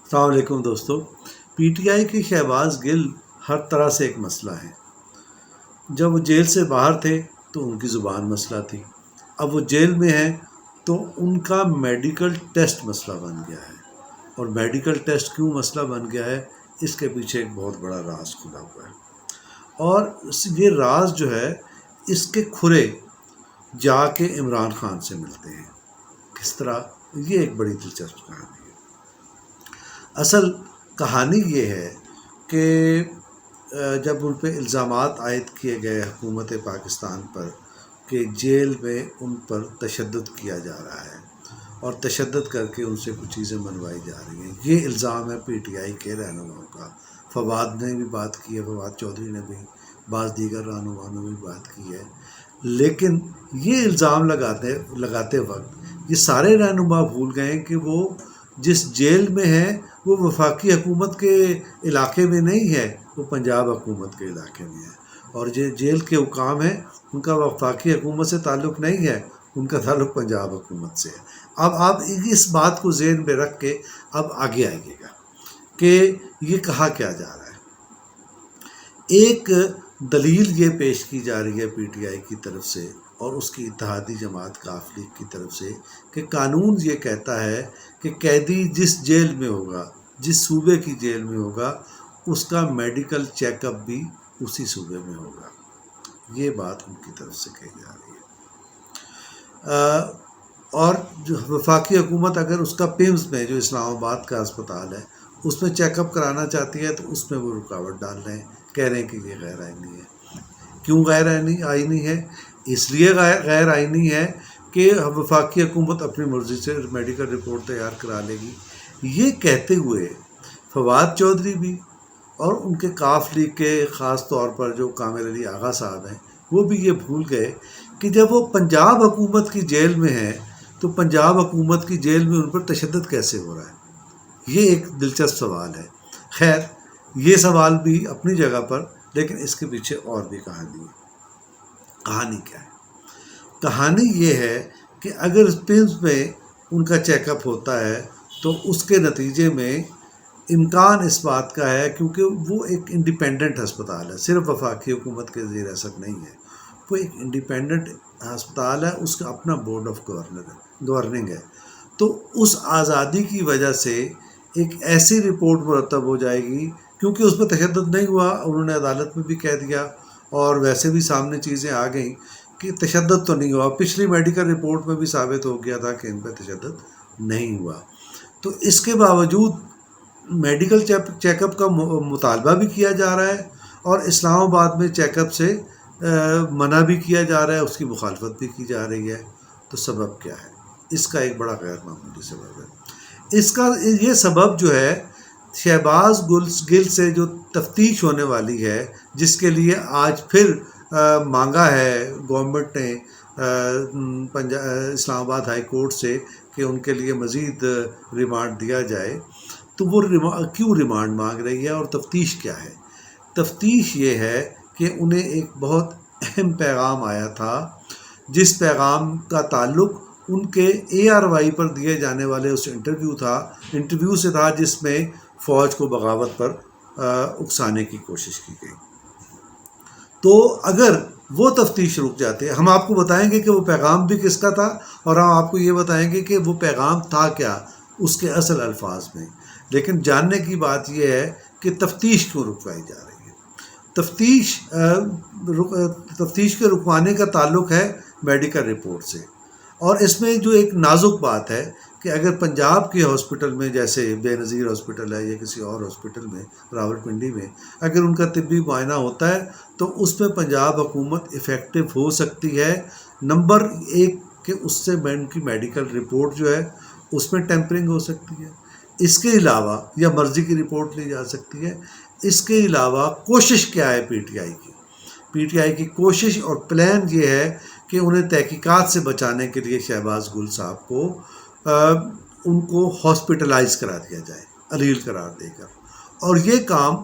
السلام علیکم دوستو۔ پی ٹی آئی کی شہباز گل ہر طرح سے ایک مسئلہ ہے۔ جب وہ جیل سے باہر تھے تو ان کی زبان مسئلہ تھی، اب وہ جیل میں ہیں تو ان کا میڈیکل ٹیسٹ مسئلہ بن گیا ہے۔ اور میڈیکل ٹیسٹ کیوں مسئلہ بن گیا ہے، اس کے پیچھے ایک بہت بڑا راز کھلا ہوا ہے۔ اور یہ راز جو ہے، اس کے کھرے جا کے عمران خان سے ملتے ہیں۔ کس طرح؟ یہ ایک بڑی دلچسپ کہانی ہے۔ اصل کہانی یہ ہے کہ جب ان پہ الزامات عائد کیے گئے حکومت پاکستان پر کہ جیل میں ان پر تشدد کیا جا رہا ہے اور تشدد کر کے ان سے کچھ چیزیں منوائی جا رہی ہیں، یہ الزام ہے پی ٹی آئی کے رہنماؤں کا۔ فواد نے بھی بات کی ہے، فواد چودھری نے بھی، بعض دیگر رہنماؤں نے بھی بات کی ہے۔ لیکن یہ الزام لگاتے وقت یہ سارے رہنما بھول گئے کہ وہ جس جیل میں ہیں وہ وفاقی حکومت کے علاقے میں نہیں ہے، وہ پنجاب حکومت کے علاقے میں ہے۔ اور جو جیل کے حکام ہیں ان کا وفاقی حکومت سے تعلق نہیں ہے، ان کا تعلق پنجاب حکومت سے ہے۔ اب آپ اس بات کو ذہن میں رکھ کے اب آگے آئیے گا کہ یہ کہا کیا جا رہا ہے۔ ایک دلیل یہ پیش کی جا رہی ہے پی ٹی آئی کی طرف سے اور اس کی اتحادی جماعت کاف لیگ کی طرف سے کہ قانون یہ کہتا ہے کہ قیدی جس جیل میں ہوگا، جس صوبے کی جیل میں ہوگا، اس کا میڈیکل چیک اپ بھی اسی صوبے میں ہوگا۔ یہ بات ان کی طرف سے کہی جا رہی ہے۔ اور جو وفاقی حکومت اگر اس کا پیمز میں، جو اسلام آباد کا ہسپتال ہے، اس میں چیک اپ کرانا چاہتی ہے تو اس میں وہ رکاوٹ ڈال رہے ہیں، کہہ رہے ہیں کہ یہ غیر آئینی ہے۔ کیوں غیر آئینی ہے؟ اس لیے غیر آئینی ہے کہ وفاقی حکومت اپنی مرضی سے میڈیکل رپورٹ تیار کرا لے گی۔ یہ کہتے ہوئے فواد چودھری بھی اور ان کے کاف لیگ کے خاص طور پر جو کامل علی آغا صاحب ہیں، وہ بھی یہ بھول گئے کہ جب وہ پنجاب حکومت کی جیل میں ہیں تو پنجاب حکومت کی جیل میں ان پر تشدد کیسے ہو رہا ہے۔ یہ ایک دلچسپ سوال ہے۔ خیر، یہ سوال بھی اپنی جگہ پر، لیکن اس کے پیچھے اور بھی کہانی ہے۔ کہانی کیا ہے؟ کہانی یہ ہے کہ اگر پیمز میں ان کا چیک اپ ہوتا ہے تو اس کے نتیجے میں امکان اس بات کا ہے، کیونکہ وہ ایک انڈیپینڈنٹ ہسپتال ہے، صرف وفاقی حکومت کے زیر اثر نہیں ہے، وہ ایک انڈیپینڈنٹ ہسپتال ہے، اس کا اپنا بورڈ آف گورننگ ہے۔ تو اس آزادی کی وجہ سے ایک ایسی رپورٹ مرتب ہو جائے گی، کیونکہ اس میں تشدد نہیں ہوا، انہوں نے عدالت میں بھی کہہ دیا اور ویسے بھی سامنے چیزیں آ گئیں کہ تشدد تو نہیں ہوا۔ پچھلی میڈیکل رپورٹ میں بھی ثابت ہو گیا تھا کہ ان پہ تشدد نہیں ہوا۔ تو اس کے باوجود میڈیکل چیک اپ کا مطالبہ بھی کیا جا رہا ہے اور اسلام آباد میں چیک اپ سے منع بھی کیا جا رہا ہے، اس کی مخالفت بھی کی جا رہی ہے۔ تو سبب کیا ہے؟ اس کا ایک بڑا غیر معمولی سبب ہے۔ اس کا یہ سبب جو ہے، شہباز گل سے جو تفتیش ہونے والی ہے، جس کے لیے آج پھر مانگا ہے گورنمنٹ نے اسلام آباد ہائی کورٹ سے کہ ان کے لیے مزید ریمانڈ دیا جائے، تو وہ کیوں ریمانڈ مانگ رہی ہے اور تفتیش کیا ہے؟ تفتیش یہ ہے کہ انہیں ایک بہت اہم پیغام آیا تھا، جس پیغام کا تعلق ان کے اے آر وائی پر دیے جانے والے اس انٹرویو سے تھا، جس میں فوج کو بغاوت پر اکسانے کی کوشش کی گئی۔ تو اگر وہ تفتیش رک جاتے، ہم آپ کو بتائیں گے کہ وہ پیغام بھی کس کا تھا، اور ہم آپ کو یہ بتائیں گے کہ وہ پیغام تھا کیا اس کے اصل الفاظ میں۔ لیکن جاننے کی بات یہ ہے کہ تفتیش کیوں رکوائی جا رہی ہے۔ تفتیش کے رکوانے کا تعلق ہے میڈیکل رپورٹ سے، اور اس میں جو ایک نازک بات ہے کہ اگر پنجاب کے ہاسپٹل میں، جیسے بے نظیر ہاسپٹل ہے یا کسی اور ہاسپٹل میں راولپنڈی میں، اگر ان کا طبی معائنہ ہوتا ہے تو اس میں پنجاب حکومت افیکٹو ہو سکتی ہے۔ نمبر ایک کہ اس سے ان کی میڈیکل رپورٹ جو ہے اس میں ٹیمپرنگ ہو سکتی ہے۔ اس کے علاوہ یا مرضی کی رپورٹ لی جا سکتی ہے۔ اس کے علاوہ کوشش کیا ہے پی ٹی آئی کی؟ پی ٹی آئی کی کوشش اور پلان یہ ہے کہ انہیں تحقیقات سے بچانے کے لیے شہباز گل صاحب کو ان کو ہاسپٹلائز کرا دیا جائے، علیل قرار دے کر۔ اور یہ کام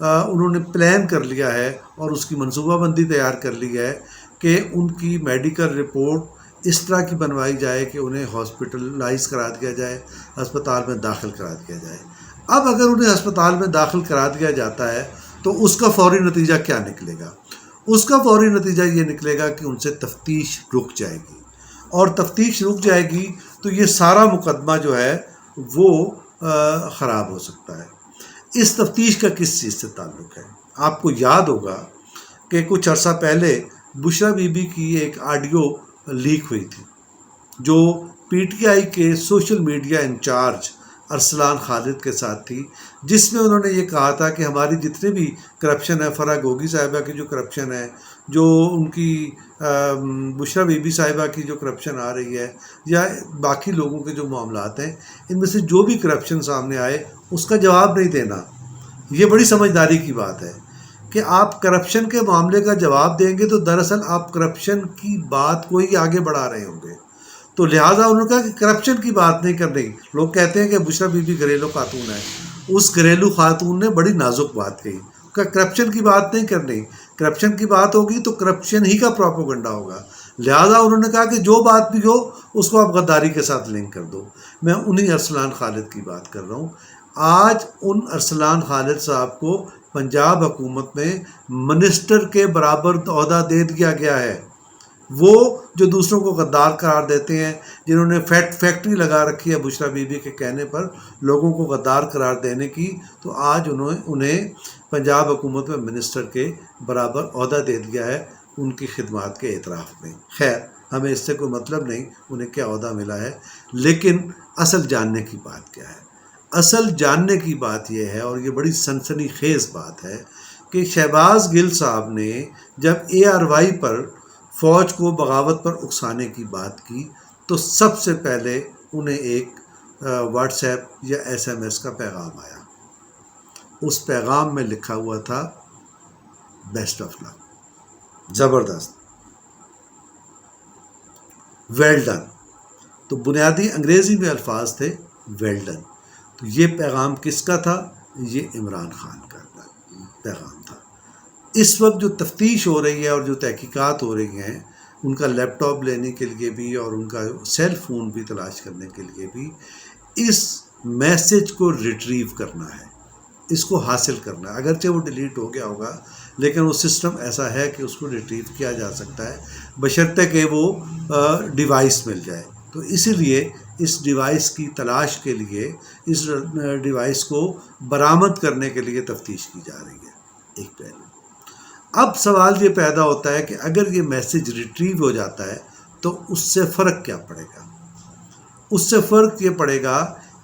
انہوں نے پلان کر لیا ہے اور اس کی منصوبہ بندی تیار کر لی ہے کہ ان کی میڈیکل رپورٹ اس طرح کی بنوائی جائے کہ انہیں ہاسپٹلائز کرا دیا جائے، ہسپتال میں داخل کرا دیا جائے۔ اب اگر انہیں ہسپتال میں داخل کرا دیا جاتا ہے تو اس کا فوری نتیجہ کیا نکلے گا؟ اس کا فوری نتیجہ یہ نکلے گا کہ ان سے تفتیش رک جائے گی، اور تفتیش رک جائے گی تو یہ سارا مقدمہ جو ہے وہ خراب ہو سکتا ہے۔ اس تفتیش کا کس چیز سے تعلق ہے؟ آپ کو یاد ہوگا کہ کچھ عرصہ پہلے بشرا بی بی کی ایک آڈیو لیک ہوئی تھی جو پی ٹی آئی کے سوشل میڈیا انچارج ارسلان خالد کے ساتھ تھی، جس میں انہوں نے یہ کہا تھا کہ ہماری جتنے بھی کرپشن ہے، فرح گوگی صاحبہ کی جو کرپشن ہے، جو ان کی بشرا بی بی صاحبہ کی جو کرپشن آ رہی ہے، یا باقی لوگوں کے جو معاملات ہیں، ان میں سے جو بھی کرپشن سامنے آئے اس کا جواب نہیں دینا۔ یہ بڑی سمجھداری کی بات ہے کہ آپ کرپشن کے معاملے کا جواب دیں گے تو دراصل آپ کرپشن کی بات کو ہی آگے بڑھا رہے ہوں گے۔ تو لہٰذا انہوں نے کہا کہ کرپشن کی بات نہیں کرنی۔ لوگ کہتے ہیں کہ بشرا بی بی گھریلو خاتون ہے، اس گھریلو خاتون نے بڑی نازک بات کہی کہ کرپشن کی بات نہیں کرنی، کرپشن کی بات ہوگی تو کرپشن ہی کا پروپیگنڈا ہوگا۔ لہٰذا انہوں نے کہا کہ جو بات بھی ہو اس کو آپ غداری کے ساتھ لنک کر دو۔ میں انہی ارسلان خالد کی بات کر رہا ہوں۔ آج ان ارسلان خالد صاحب کو پنجاب حکومت میں منسٹر کے برابر عہدہ دے دیا گیا ہے۔ وہ جو دوسروں کو غدار قرار دیتے ہیں، جنہوں نے فیکٹری لگا رکھی ہے بشرا بی بی کے کہنے پر لوگوں کو غدار قرار دینے کی، تو آج انہیں پنجاب حکومت میں منسٹر کے برابر عہدہ دے دیا ہے ان کی خدمات کے اعتراف میں۔ خیر، ہمیں اس سے کوئی مطلب نہیں انہیں کیا عہدہ ملا ہے، لیکن اصل جاننے کی بات کیا ہے؟ اصل جاننے کی بات یہ ہے، اور یہ بڑی سنسنی خیز بات ہے، کہ شہباز گل صاحب نے جب ARY پر فوج کو بغاوت پر اکسانے کی بات کی تو سب سے پہلے انہیں ایک واٹس ایپ یا SMS کا پیغام آیا۔ اس پیغام میں لکھا ہوا تھا بیسٹ آف لک، زبردست، ویل ڈن۔ تو بنیادی انگریزی میں الفاظ تھے ویل ڈن۔ تو یہ پیغام کس کا تھا؟ یہ عمران خان کا پیغام تھا۔ اس وقت جو تفتیش ہو رہی ہے اور جو تحقیقات ہو رہی ہیں، ان کا لیپ ٹاپ لینے کے لیے بھی اور ان کا سیل فون بھی تلاش کرنے کے لیے بھی اس میسج کو ریٹریو کرنا ہے، اس کو حاصل کرنا ہے۔ اگرچہ وہ ڈیلیٹ ہو گیا ہوگا لیکن وہ سسٹم ایسا ہے کہ اس کو ریٹریو کیا جا سکتا ہے، بشرطے کہ وہ ڈیوائس مل جائے۔ تو اسی لیے اس ڈیوائس کی تلاش کے لیے، اس ڈیوائس کو برآمد کرنے کے لیے تفتیش کی جا رہی ہے، ایک پہلو۔ اب سوال یہ پیدا ہوتا ہے کہ اگر یہ میسج ریٹریو ہو جاتا ہے تو اس سے فرق کیا پڑے گا؟ اس سے فرق یہ پڑے گا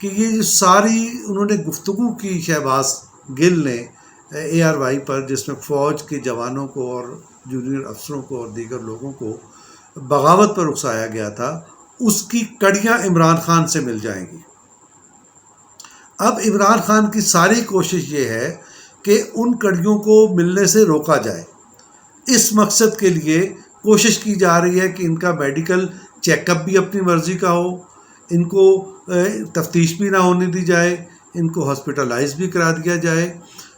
کہ یہ جو ساری انہوں نے گفتگو کی شہباز گل نے ARY پر، جس میں فوج کے جوانوں کو اور جونیئر افسروں کو اور دیگر لوگوں کو بغاوت پر اکسایا گیا تھا، اس کی کڑیاں عمران خان سے مل جائیں گی۔ اب عمران خان کی ساری کوشش یہ ہے کہ ان کڑیوں کو ملنے سے روکا جائے۔ اس مقصد کے لیے کوشش کی جا رہی ہے کہ ان کا میڈیکل چیک اپ بھی اپنی مرضی کا ہو، ان کو تفتیش بھی نہ ہونے دی جائے، ان کو ہاسپٹلائز بھی کرا دیا جائے،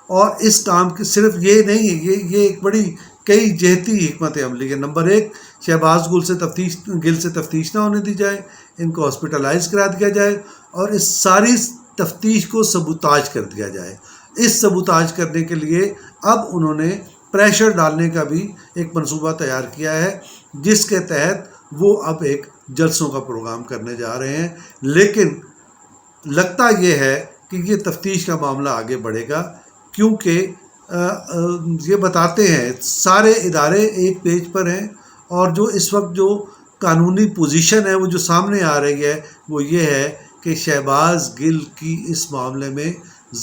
اور اس کام کی صرف یہ نہیں ہے، یہ ایک بڑی کئی جہتی حکمت عملی ہے۔ نمبر 1، شہباز گل سے تفتیش نہ ہونے دی جائے، ان کو ہاسپٹلائز کرا دیا جائے، اور اس ساری تفتیش کو سبوتاج کر دیا جائے۔ اس سبوتاج کرنے کے لیے اب انہوں نے پریشر ڈالنے کا بھی ایک منصوبہ تیار کیا ہے، جس کے تحت وہ اب ایک جلسوں کا پروگرام کرنے جا رہے ہیں۔ لیکن لگتا یہ ہے کہ یہ تفتیش کا معاملہ آگے بڑھے گا، کیونکہ یہ بتاتے ہیں سارے ادارے ایک پیج پر ہیں، اور جو اس وقت جو قانونی پوزیشن ہے وہ جو سامنے آ رہی ہے وہ یہ ہے کہ شہباز گل کی اس معاملے میں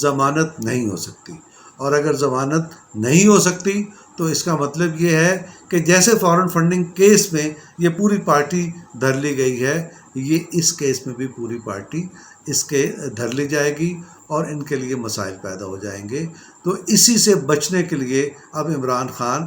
ضمانت نہیں ہو سکتی، اور اگر ضمانت نہیں ہو سکتی تو اس کا مطلب یہ ہے کہ جیسے فارن فنڈنگ کیس میں یہ پوری پارٹی دھر لی گئی ہے، یہ اس کیس میں بھی پوری پارٹی اس کے دھر لی جائے گی، اور ان کے لیے مسائل پیدا ہو جائیں گے۔ تو اسی سے بچنے کے لیے اب عمران خان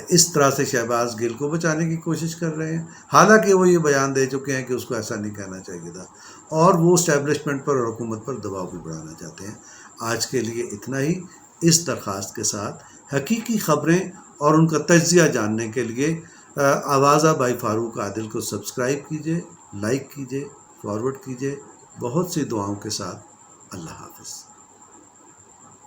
اس طرح سے شہباز گل کو بچانے کی کوشش کر رہے ہیں، حالانکہ وہ یہ بیان دے چکے ہیں کہ اس کو ایسا نہیں کہنا چاہیے تھا، اور وہ اسٹیبلشمنٹ پر اور حکومت پر دباؤ بھی بڑھانا چاہتے ہیں۔ آج کے لیے اتنا ہی، اس درخواست کے ساتھ حقیقی خبریں اور ان کا تجزیہ جاننے کے لیے آوازہ بائی فاروق عادل کو سبسکرائب کیجئے، لائک کیجئے، فارورڈ کیجئے۔ بہت سی دعاؤں کے ساتھ اللہ حافظ۔